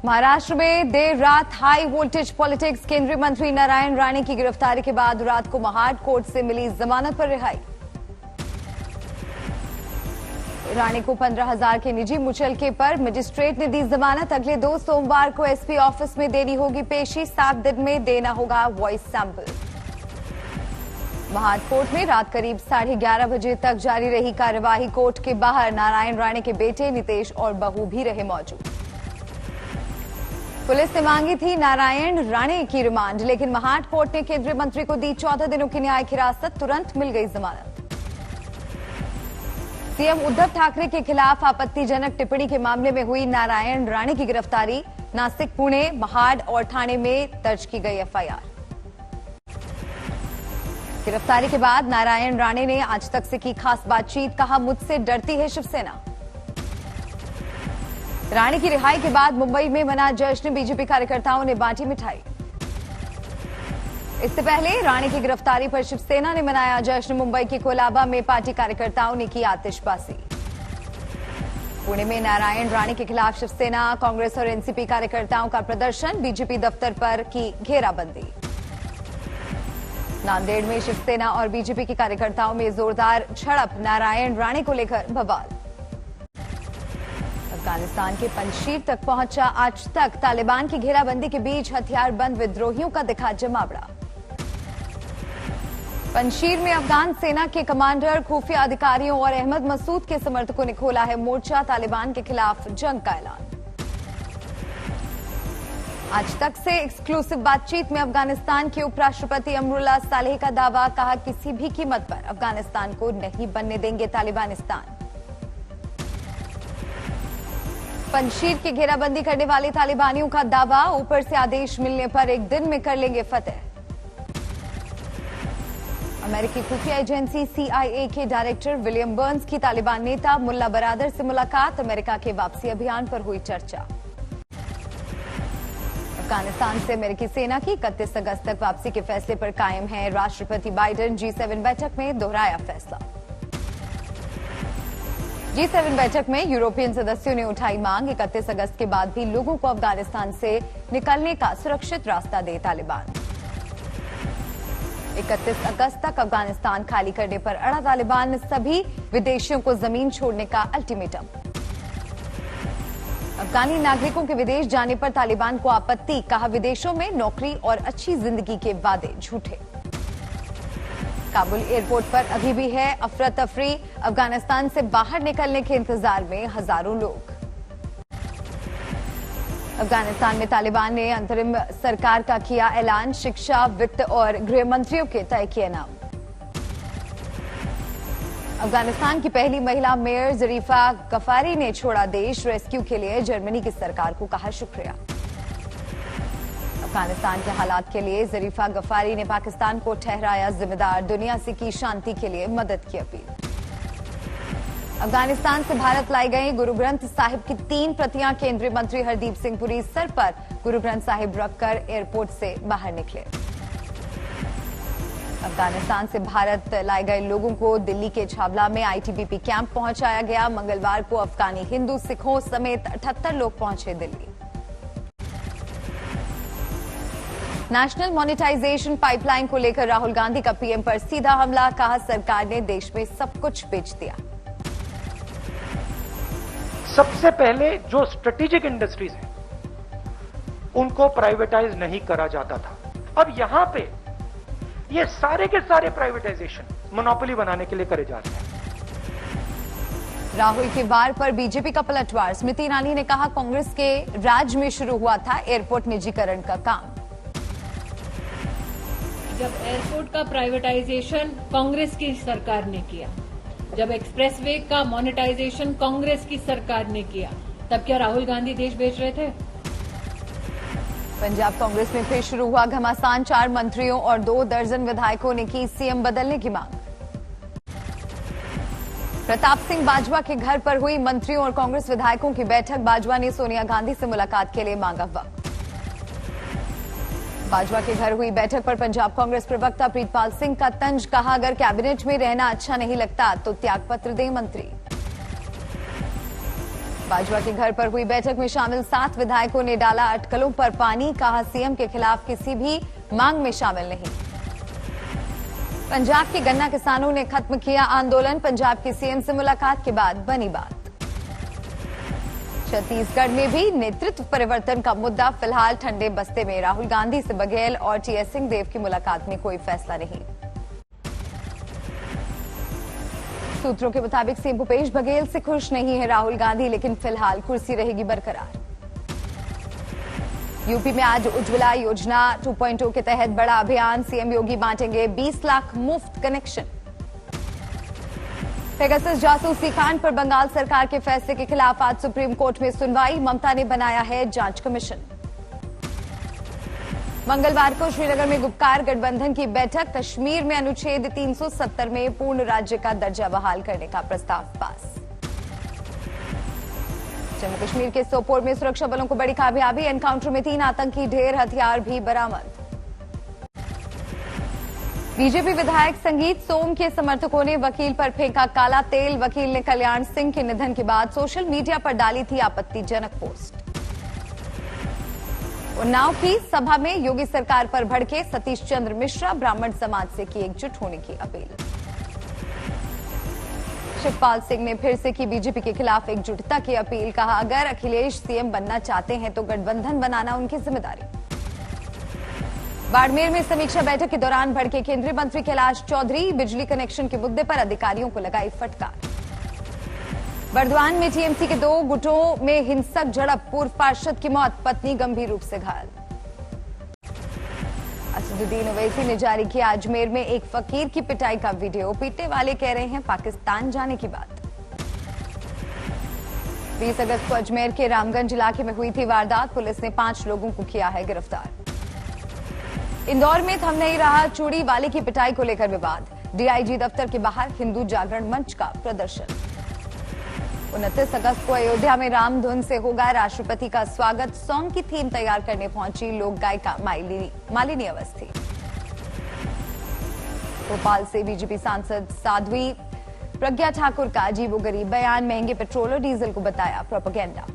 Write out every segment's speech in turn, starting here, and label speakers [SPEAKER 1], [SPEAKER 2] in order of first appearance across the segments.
[SPEAKER 1] महाराष्ट्र में देर रात high voltage politics. केंद्रीय मंत्री नारायण राणे की गिरफ्तारी के बाद रात को महाड कोर्ट से मिली जमानत पर रिहाई। राणे को 15,000 के निजी मुचलके पर मजिस्ट्रेट ने दी जमानत। अगले 2 सोमवार को एसपी ऑफिस में देनी होगी पेशी। 7 दिन में देना होगा वॉइस सैंपल। महाड कोर्ट में रात करीब 11:30 बजे तक जारी रही कार्यवाही। कोर्ट के बाहर नारायण राणे के बेटे नितेश और बहू भी रहे मौजूद। पुलिस ने मांगी थी नारायण राणे की रिमांड, लेकिन महाड कोर्ट ने केंद्रीय मंत्री को दी 14 दिनों की न्यायिक हिरासत। तुरंत मिल गई जमानत। सीएम उद्धव ठाकरे के खिलाफ आपत्तिजनक टिप्पणी के मामले में हुई नारायण राणे की गिरफ्तारी। नासिक, पुणे, महाड और ठाणे में दर्ज की गई एफआईआर। गिरफ्तारी के बाद नारायण राणे ने आज तक से की खास बातचीत। कहा, मुझसे डरती है शिवसेना। राणे की रिहाई के बाद मुंबई में मना जश्न। बीजेपी कार्यकर्ताओं ने बांटी मिठाई। इससे पहले राणे की गिरफ्तारी पर शिवसेना ने मनाया जश्न। मुंबई के कोलाबा में पार्टी कार्यकर्ताओं ने की आतिशबाजी। पुणे में नारायण राणे के खिलाफ शिवसेना, कांग्रेस और एनसीपी कार्यकर्ताओं का प्रदर्शन। बीजेपी दफ्तर पर की घेराबंदी। नांदेड़ में शिवसेना और बीजेपी के कार्यकर्ताओं में जोरदार झड़प। नारायण राणे को लेकर बवाल। अफगानिस्तान के पंजशीर तक पहुंचा आज तक। तालिबान की घेराबंदी के बीच हथियारबंद विद्रोहियों का दिखा जमावड़ा। पंजशीर में अफगान सेना के कमांडर, खुफिया अधिकारियों और अहमद मसूद के समर्थकों ने खोला है मोर्चा। तालिबान के खिलाफ जंग का ऐलान। आज तक से एक्सक्लूसिव बातचीत में अफगानिस्तान के उपराष्ट्रपति अमरुल्लाह सालेह का दावा। कहा, किसी भी कीमत पर अफगानिस्तान को नहीं बनने देंगे तालिबानिस्तान। पंजशीर की घेराबंदी करने वाले तालिबानियों का दावा, ऊपर से आदेश मिलने पर एक दिन में कर लेंगे फतेह। अमेरिकी खुफिया एजेंसी CIA के डायरेक्टर विलियम बर्न्स की तालिबान नेता मुल्ला बरादर से मुलाकात। अमेरिका के वापसी अभियान पर हुई चर्चा। अफगानिस्तान से अमेरिकी सेना की 31 अगस्त तक वापसी के फैसले पर कायम है राष्ट्रपति बाइडेन। G7 बैठक में दोहराया फैसला। G7 बैठक में यूरोपियन सदस्यों ने उठाई मांग, 31 अगस्त के बाद भी लोगों को अफगानिस्तान से निकलने का सुरक्षित रास्ता दे तालिबान। 31 अगस्त तक अफगानिस्तान खाली करने पर अड़ा तालिबान। सभी विदेशियों को जमीन छोड़ने का अल्टीमेटम। अफगानी नागरिकों के विदेश जाने पर तालिबान को आपत्ति। कहा, विदेशों में नौकरी और अच्छी जिंदगी के वादे झूठे। काबुल एयरपोर्ट पर अभी भी है अफरा तफरी। अफगानिस्तान से बाहर निकलने के इंतजार में हजारों लोग। अफगानिस्तान में तालिबान ने अंतरिम सरकार का किया ऐलान। शिक्षा, वित्त और गृह मंत्रियों के तय किए नाम। अफगानिस्तान की पहली महिला मेयर जरीफा गफारी ने छोड़ा देश। रेस्क्यू के लिए जर्मनी की सरकार को कहा शुक्रिया। अफगानिस्तान के हालात के लिए जरीफा गफारी ने पाकिस्तान को ठहराया जिम्मेदार। दुनिया से की शांति के लिए मदद की अपील। अफगानिस्तान से भारत लाई गई गुरु ग्रंथ साहिब की 3 प्रतियां। केंद्रीय मंत्री हरदीप सिंह पुरी सर पर गुरु ग्रंथ साहिब रखकर एयरपोर्ट से बाहर निकले। अफगानिस्तान से भारत लाए गए लोगों को दिल्ली के छावला में ITBP कैंप पहुंचाया गया। मंगलवार को अफगानी हिंदू, सिखों समेत 78 लोग पहुंचे दिल्ली। नेशनल मोनेटाइजेशन पाइपलाइन को लेकर राहुल गांधी का पीएम पर सीधा हमला। कहा, सरकार ने देश में सब कुछ बेच दिया।
[SPEAKER 2] सबसे पहले जो स्ट्रेटेजिक इंडस्ट्रीज हैं उनको प्राइवेटाइज नहीं करा जाता था। अब यहां पे ये सारे के सारे प्राइवेटाइजेशन मोनोपोली बनाने के लिए करे जा रहे हैं।
[SPEAKER 1] राहुल के वार पर बीजेपी का पलटवार। स्मृति ईरानी ने कहा, कांग्रेस के राज में शुरू हुआ था एयरपोर्ट निजीकरण का काम।
[SPEAKER 3] जब एयरपोर्ट का प्राइवेटाइजेशन कांग्रेस की सरकार ने किया, जब एक्सप्रेसवे का मोनेटाइजेशन कांग्रेस की सरकार ने किया, तब क्या राहुल गांधी देश बेच रहे थे?
[SPEAKER 1] पंजाब कांग्रेस में फिर शुरू हुआ घमासान। 4 मंत्रियों और 2 दर्जन विधायकों ने की सीएम बदलने की मांग। प्रताप सिंह बाजवा के घर पर हुई मंत्रियों और कांग्रेस विधायकों की बैठक। बाजवा ने सोनिया गांधी से मुलाकात के लिए मांगा वक्त। बाजवा के घर हुई बैठक पर पंजाब कांग्रेस प्रवक्ता प्रीतपाल सिंह का तंज। कहा, अगर कैबिनेट में रहना अच्छा नहीं लगता तो त्यागपत्र दें मंत्री। भाजपा के घर पर हुई बैठक में शामिल 7 विधायकों ने डाला अटकलों पर पानी, कहा सीएम के खिलाफ किसी भी मांग में शामिल नहीं। पंजाब के गन्ना किसानों ने खत्म किया आंदोलन, पंजाब के सीएम से मुलाकात के बाद बनी बात। छत्तीसगढ़ में भी नेतृत्व परिवर्तन का मुद्दा, फिलहाल ठंडे बस्ते में राहुल गांधी से बघेल और टीएस सिंहदेव की मुलाकात में कोई फैसला नहीं। सूत्रों के मुताबिक सीएम भूपेश बघेल से खुश नहीं है राहुल गांधी, लेकिन फिलहाल कुर्सी रहेगी बरकरार। यूपी में आज उज्ज्वला योजना 2.0 के तहत बड़ा अभियान, सीएम योगी बांटेंगे 20 लाख मुफ्त कनेक्शन। पेगासस जासूसी कांड पर बंगाल सरकार के फैसले के खिलाफ आज सुप्रीम कोर्ट में सुनवाई, ममता ने बनाया है जांच कमीशन। मंगलवार को श्रीनगर में गुपकार गठबंधन की बैठक, कश्मीर में अनुच्छेद 370 में पूर्ण राज्य का दर्जा बहाल करने का प्रस्ताव पास। जम्मू कश्मीर के सोपोर में सुरक्षा बलों को बड़ी कामयाबी, एनकाउंटर में 3 आतंकी, ढेर हथियार भी बरामद। बीजेपी विधायक संगीत सोम के समर्थकों ने वकील पर फेंका काला तेल, वकील ने कल्याण सिंह के निधन के बाद सोशल मीडिया पर डाली थी आपत्तिजनक पोस्ट। उन्नाव की सभा में योगी सरकार पर भड़के सतीश चंद्र मिश्रा, ब्राह्मण समाज से की एकजुट होने की अपील। शिवपाल सिंह ने फिर से की बीजेपी के खिलाफ एकजुटता की अपील, कहा अगर अखिलेश सीएम बनना चाहते हैं तो गठबंधन बनाना उनकी जिम्मेदारी। बाड़मेर में समीक्षा बैठक के दौरान भड़के केंद्रीय मंत्री कैलाश चौधरी, बिजली कनेक्शन के मुद्दे पर अधिकारियों को लगाई फटकार। बर्दवान में टीएमसी के 2 गुटों में हिंसक झड़प, पूर्व पार्षद की मौत, पत्नी गंभीर रूप से घायल। असदुद्दीन ओवैसी ने जारी किया अजमेर में एक फकीर की पिटाई का वीडियो, पीटने वाले कह रहे हैं पाकिस्तान जाने की बात। 20 अगस्त को अजमेर के रामगंज इलाके में हुई थी वारदात, पुलिस ने 5 लोगों को किया है गिरफ्तार। इंदौर में थम नहीं रहा चूड़ी वाले की पिटाई को लेकर विवाद, डीआईजी दफ्तर के बाहर हिंदू जागरण मंच का प्रदर्शन। 29 अगस्त को अयोध्या में राम धुन से होगा राष्ट्रपति का स्वागत, सॉन्ग की थीम तैयार करने पहुंची लोक गायिका मालिनी अवस्थी। भोपाल से बीजेपी सांसद साध्वी प्रज्ञा ठाकुर का अजीबोगरीब बयान, महंगे पेट्रोल और डीजल को बताया प्रोपेगेंडा।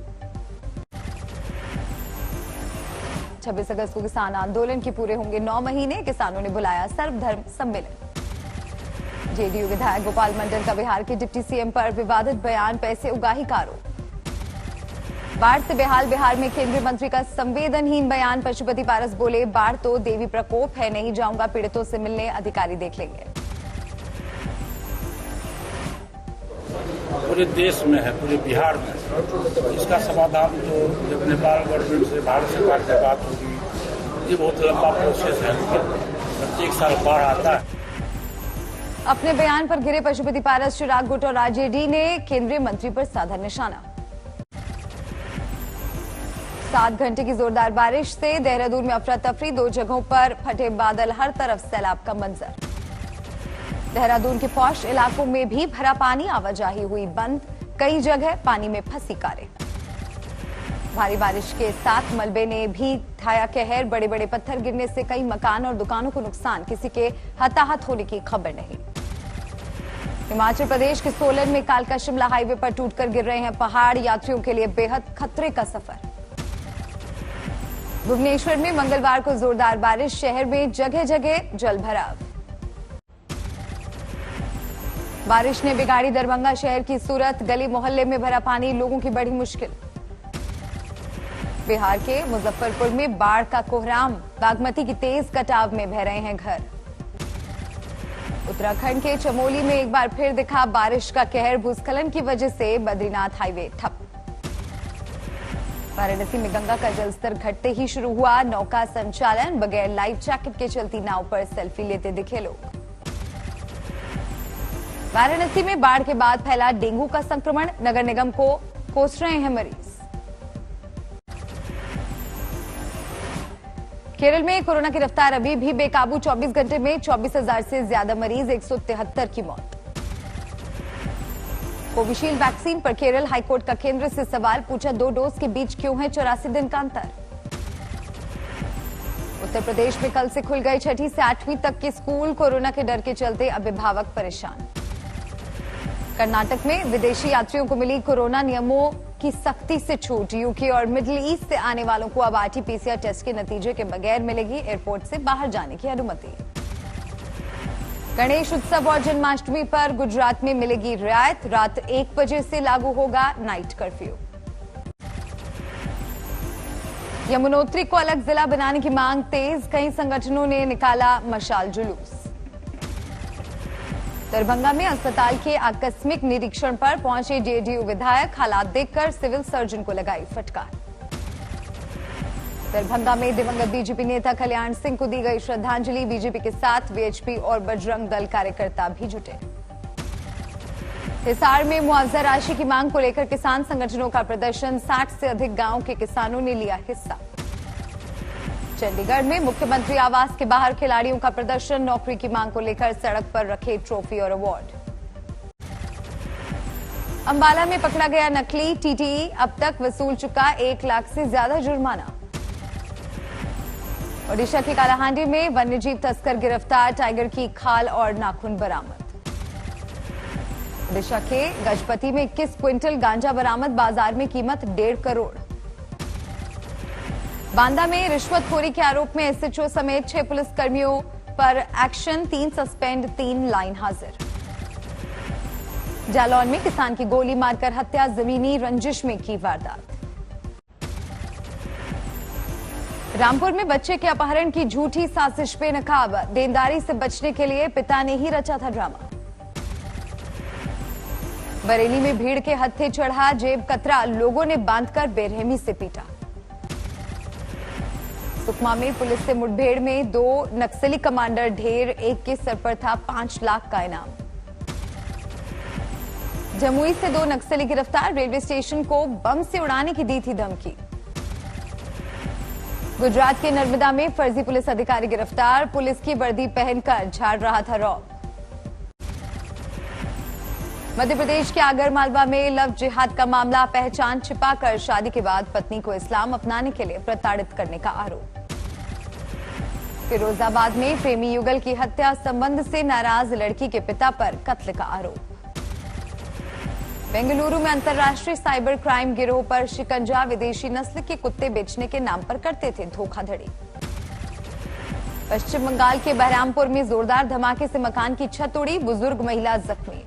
[SPEAKER 1] 26 अगस्त को किसान आंदोलन के पूरे होंगे 9 महीने, किसानों ने बुलाया सर्वधर्म सम्मेलन। जेडीयू विधायक गोपाल मंडल का बिहार के डिप्टी सीएम पर विवादित बयान, पैसे उगाही का आरोप। बाढ़ से बेहाल बिहार में केंद्रीय मंत्री का संवेदनहीन बयान, पशुपति पारस बोले बाढ़ तो देवी प्रकोप है, नहीं जाऊंगा पीड़ितों से मिलने, अधिकारी देख लेंगे।
[SPEAKER 4] पूरे देश में है, पूरे बिहार में, इसका समाधान तो जब नेपाल गवर्नमेंट से भारत सरकार से बात होगी, ये बहुत लंबा प्रोसेस है, प्रत्येक साल बाढ़ आता है।
[SPEAKER 1] अपने बयान पर घिरे पशुपति पारस, चिराग गुट और आरजेडी ने केंद्रीय मंत्री पर साधा निशाना। 7 घंटे की जोरदार बारिश से देहरादून में अफरा तफरी, 2 जगहों पर फटे बादल, हर तरफ सैलाब का मंजर। देहरादून के पौष इलाकों में भी भरा पानी, आवाजाही हुई बंद, कई जगह पानी में फंसी कारें। भारी बारिश के साथ मलबे ने भी ढाया कहर, बड़े बड़े पत्थर गिरने से कई मकान और दुकानों को नुकसान, किसी के हताहत होने की खबर नहीं। हिमाचल प्रदेश के सोलन में कालका शिमला हाईवे पर टूटकर गिर रहे हैं पहाड़, यात्रियों के लिए बेहद खतरे का सफर। भुवनेश्वर में मंगलवार को जोरदार बारिश, शहर में जगह जगह जलभराव। बारिश ने बिगाड़ी दरभंगा शहर की सूरत, गली मोहल्ले में भरा पानी, लोगों की बड़ी मुश्किल। बिहार के मुजफ्फरपुर में बाढ़ का कोहराम, बागमती की तेज कटाव में बह रहे हैं घर। उत्तराखंड के चमोली में एक बार फिर दिखा बारिश का कहर, भूस्खलन की वजह से बद्रीनाथ हाईवे ठप। वाराणसी में गंगा का जलस्तर घटते ही शुरू हुआ नौका संचालन, बगैर लाइफ जैकेट के चलती नाव पर सेल्फी लेते दिखे लोग। वाराणसी में बाढ़ के बाद फैला डेंगू का संक्रमण, नगर निगम को कोस रहे हैं मरीज। केरल में कोरोना की रफ्तार अभी भी बेकाबू, 24 घंटे में 24,000 से ज्यादा मरीज, 173 की मौत। कोविशील्ड वैक्सीन पर केरल हाईकोर्ट का केंद्र से सवाल, पूछा 2 डोज के बीच क्यों है 84 दिन का अंतर। उत्तर प्रदेश में कल से खुल गए 6ठी से 8वीं तक के स्कूल, कोरोना के डर के चलते अभिभावक परेशान। कर्नाटक में विदेशी यात्रियों को मिली कोरोना नियमों की सख्ती से छूट। यूके और मिडिल ईस्ट से आने वालों को अब आरटी-पीसीआर टेस्ट के नतीजे के बगैर मिलेगी एयरपोर्ट से बाहर जाने की अनुमति। गणेश उत्सव और जन्माष्टमी पर गुजरात में मिलेगी रियायत। रात 1 बजे से लागू होगा नाइट कर्फ्यू। यमुनोत्री को अलग जिला बनाने की मांग तेज, कई संगठनों ने निकाला मशाल जुलूस। दरभंगा में अस्पताल के आकस्मिक निरीक्षण पर पहुंचे जेडीयू विधायक, हालात देखकर सिविल सर्जन को लगाई फटकार। दरभंगा में दिवंगत बीजेपी नेता कल्याण सिंह को दी गई श्रद्धांजलि। बीजेपी के साथ वीएचपी और बजरंग दल कार्यकर्ता भी जुटे। हिसार में मुआवजा राशि की मांग को लेकर किसान संगठनों का प्रदर्शन, 60 से अधिक गांव के किसानों ने लिया हिस्सा। चंडीगढ़ में मुख्यमंत्री आवास के बाहर खिलाड़ियों का प्रदर्शन, नौकरी की मांग को लेकर सड़क पर रखे ट्रॉफी और अवार्ड। अंबाला में पकड़ा गया नकली टीटीई, अब तक वसूल चुका 1 लाख से ज्यादा जुर्माना। ओडिशा के कालाहांडी में वन्यजीव तस्कर गिरफ्तार, टाइगर की खाल और नाखून बरामद। ओडिशा के गजपति में 21 क्विंटल गांजा बरामद, बाजार में कीमत 1.5 करोड़। बांदा में रिश्वतखोरी के आरोप में एसएचओ समेत 6 पुलिसकर्मियों पर एक्शन, 3 सस्पेंड, 3 लाइन हाजिर। जालौन में किसान की गोली मारकर हत्या, जमीनी रंजिश में की वारदात। रामपुर में बच्चे के अपहरण की झूठी साजिश बेनकाब, देनदारी से बचने के लिए पिता ने ही रचा था ड्रामा। बरेली में भीड़ के हत्थे चढ़ा जेब कतरा, लोगों ने बांधकर बेरहमी से पीटा। सुकमा में पुलिस से मुठभेड़ में 2 नक्सली कमांडर ढेर, एक के सर पर था 5 लाख का इनाम। जमुई से 2 नक्सली गिरफ्तार, रेलवे स्टेशन को बम से उड़ाने की दी थी धमकी। गुजरात के नर्मदा में फर्जी पुलिस अधिकारी गिरफ्तार, पुलिस की वर्दी पहनकर झाड़ रहा था रौब। मध्य प्रदेश के आगरमालवा में लव जिहाद का मामला, पहचान छिपाकर शादी के बाद पत्नी को इस्लाम अपनाने के लिए प्रताड़ित करने का आरोप। फिरोजाबाद में प्रेमी युगल की हत्या, संबंध से नाराज लड़की के पिता पर कत्ल का आरोप। बेंगलुरु में अंतर्राष्ट्रीय साइबर क्राइम गिरोह पर शिकंजा, विदेशी नस्ल के कुत्ते बेचने के नाम पर करते थे धोखाधड़ी। पश्चिम बंगाल के बहरामपुर में जोरदार धमाके से मकान की छत उड़ी, बुजुर्ग महिला जख्मी।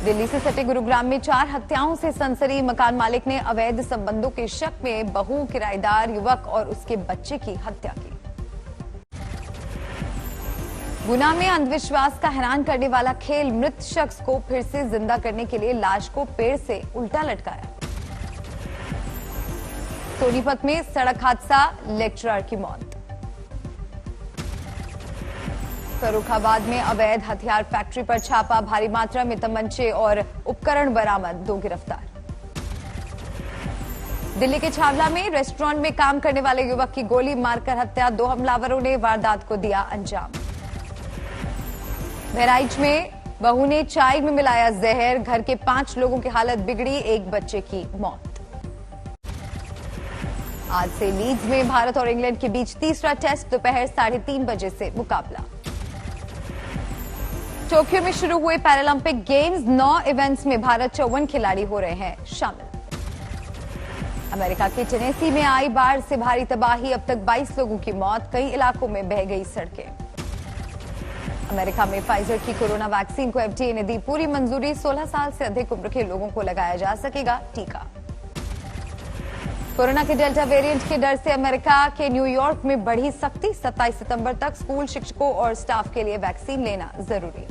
[SPEAKER 1] दिल्ली से सटे गुरुग्राम में 4 हत्याओं से सनसनी, मकान मालिक ने अवैध संबंधों के शक में बहू, किराएदार युवक और उसके बच्चे की हत्या की। गुना में अंधविश्वास का हैरान करने वाला खेल, मृत शख्स को फिर से जिंदा करने के लिए लाश को पेड़ से उल्टा लटकाया। सोनीपत में सड़क हादसा, लेक्चरर की मौत। फर्रुखाबाद में अवैध हथियार फैक्ट्री पर छापा, भारी मात्रा में तमंचे और उपकरण बरामद, 2 गिरफ्तार। दिल्ली के छावला में रेस्टोरेंट में काम करने वाले युवक की गोली मारकर हत्या, 2 हमलावरों ने वारदात को दिया अंजाम। बहराइच में बहू ने चाय में मिलाया जहर, घर के 5 लोगों की हालत बिगड़ी, 1 बच्चे की मौत। आज से लीड्स में भारत और इंग्लैंड के बीच तीसरा टेस्ट, दोपहर 3:30 बजे से मुकाबला। टोक्यो में शुरू हुए पैरालंपिक गेम्स, 9 इवेंट्स में भारत 54 खिलाड़ी हो रहे हैं शामिल। अमेरिका के टेनेसी में आई बाढ़ से भारी तबाही, अब तक 22 लोगों की मौत, कई इलाकों में बह गई सड़कें। अमेरिका में फाइजर की कोरोना वैक्सीन को एफडीए ने दी पूरी मंजूरी, 16 साल से अधिक उम्र के लोगों को लगाया जा सकेगा टीका। कोरोना के डेल्टा वेरिएंट के डर से अमेरिका के न्यूयॉर्क में बढ़ी सख्ती, 27 सितंबर तक स्कूल शिक्षकों और स्टाफ के लिए वैक्सीन लेना जरूरी।